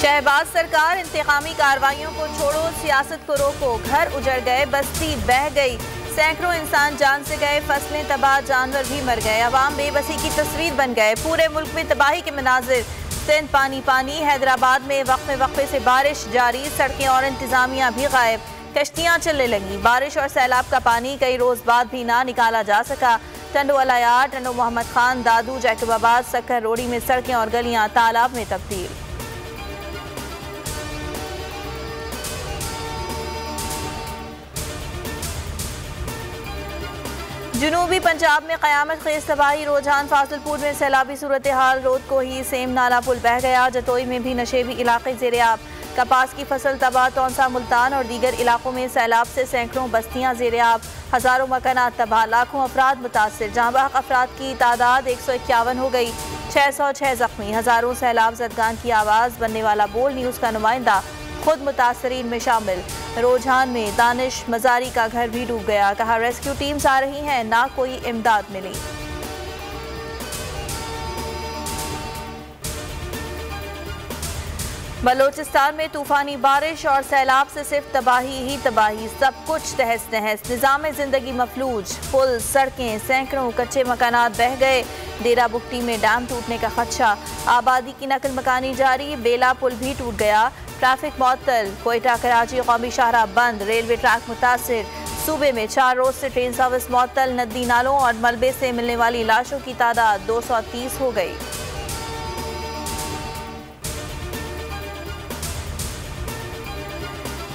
शहबाज सरकार, इंतकामी कार्रवाइयों को छोड़ो, सियासत को रोको। घर उजड़ गए, बस्ती बह गई, सैकड़ों इंसान जान से गए, फसलें तबाह, जानवर भी मर गए। अवाम बेबसी की तस्वीर बन गए। पूरे मुल्क में तबाही के मनाजिर। सिंध पानी पानी। हैदराबाद में वक्फे वक्फे से बारिश जारी, सड़कें और इंतजामिया भी गायब। कश्तियाँ चलने लगी। बारिश और सैलाब का पानी कई रोज बाद भी ना निकाला जा सका। टंडो अलायार, टंडो मोहम्मद खान, दादू, जैकबाबाद, सक्कर रोडी में सड़कें और गलियां तालाब में तब्दील। जनूबी पंजाब में क़यामत खेज तबाही। रोजान फाजिलपुर में सैलाबी सूरत हाल। रोद को ही सेम नाला पुल बह गया। जतोई में भी नशेबी इलाके ज़ेर-ए-आब। कपास की फसल तबाह। तौंसा, मुल्तान और दीगर इलाकों में सैलाब से सैकड़ों बस्तियां ज़ेर-ए-आब। हज़ारों मकानात तबाह, लाखों अफराद मुतासिर। जाँबाग अफराद की तादाद 151 हो गई, 606 जख्मी। हज़ारों सैलाब ज़दगान की आवाज़ बनने वाला बोल न्यूज़ का नुमाइंदा खुद मुतासरीन में शामिल। रोजान में दानिश मजारी का घर भी डूब गया। कहा रेस्क्यू टीम्स आ रही हैं, ना कोई इमदाद मिली। बलोचिस्तान में तूफानी बारिश और सैलाब से सिर्फ तबाही ही तबाही। सब कुछ तहस नहस, निज़ाम जिंदगी मफलूज। पुल, सड़कें, सैकड़ों कच्चे मकानात बह गए। डेरा बुगटी में डैम टूटने का खदशा। आबादी की नकल मकानी जारी। बेला पुल भी टूट गया। ट्रैफिक मुअत्तल। कोयटा कराची कौमी शाहराह बंद। रेलवे ट्रैक मुतासिर। सूबे में 4 रोज से ट्रेन सर्विस मुअत्तल। नदी नालों और मलबे से मिलने वाली लाशों की तादाद 230 हो गई।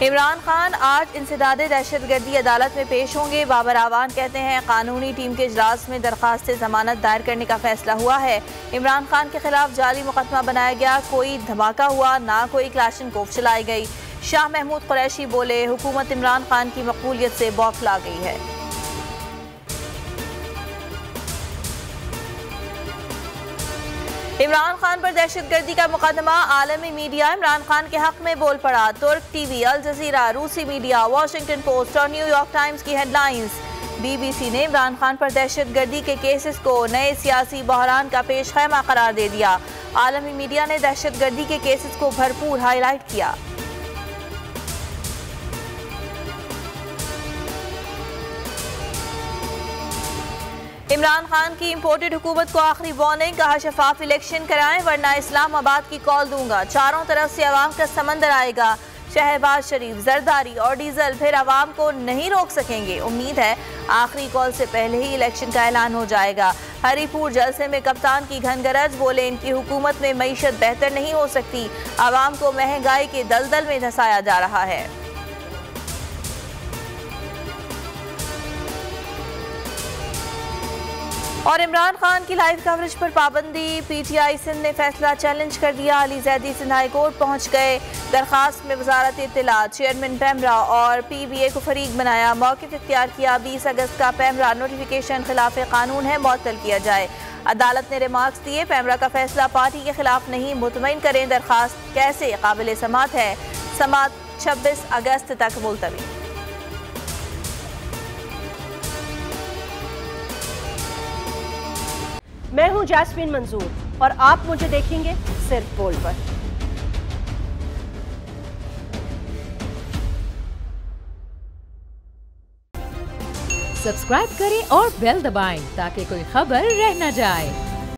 इमरान खान आज इंसदादे दहशतगर्दी अदालत में पेश होंगे। बाबर आवान कहते हैं कानूनी टीम के इजलास में दरखास्त जमानत दायर करने का फैसला हुआ है। इमरान खान के खिलाफ जाली मुकदमा बनाया गया। कोई धमाका हुआ ना कोई क्लाशनकोफ चलाई गई। शाह महमूद कुरैशी बोले हुकूमत इमरान खान की मकबूलियत से बौखला गई है। इमरान खान पर दहशतगर्दी का मुकदमा। आलमी मीडिया इमरान खान के हक में बोल पड़ा। तुर्क टीवी, अल जजीरा, रूसी मीडिया, वॉशिंगटन पोस्ट और न्यूयॉर्क टाइम्स की हेडलाइंस। BBC ने इमरान खान पर दहशतगर्दी के केसेस को नए सियासी बहरान का पेश खैमा करार दे दिया। आलमी मीडिया ने दहशतगर्दी के केसेस को भरपूर हाईलाइट किया। इमरान खान की इंपोर्टेड हुकूमत को आखिरी वार्निंग। कहा शफाफ इलेक्शन कराएं वरना इस्लामाबाद की कॉल दूंगा। चारों तरफ से अवाम का समंदर आएगा। शहबाज शरीफ, जरदारी और डीजल फिर अवाम को नहीं रोक सकेंगे। उम्मीद है आखिरी कॉल से पहले ही इलेक्शन का ऐलान हो जाएगा। हरीपुर जलसे में कप्तान की घनगरज। बोले इनकी हुकूमत में मईशत बेहतर नहीं हो सकती। अवाम को महंगाई के दलदल में धंसाया जा रहा है। और इमरान खान की लाइव कवरेज पर पाबंदी। PTI सिंध ने फैसला चैलेंज कर दिया। अली जैदी सिंध हाई कोर्ट पहुंच गए। दरखास्त में वजारत इत्तलात, चेयरमैन पैमरा और PBA को फरीक बनाया। मौक़िफ़ इख्तियार किया। 20 अगस्त का पैमरा नोटिफिकेशन खिलाफ कानून है, मुअत्तल किया जाए। अदालत ने रिमार्क्स दिए। पैमरा का फैसला पार्टी के खिलाफ नहीं, मुतमईन करें। दरखास्त कैसे काबिल समात है। समात 26 अगस्त तक मुलतवी। मैं हूं जैस्मीन मंजूर और आप मुझे देखेंगे सिर्फ बोल पर। सब्सक्राइब करें और बेल दबाएं ताकि कोई खबर रह न जाए।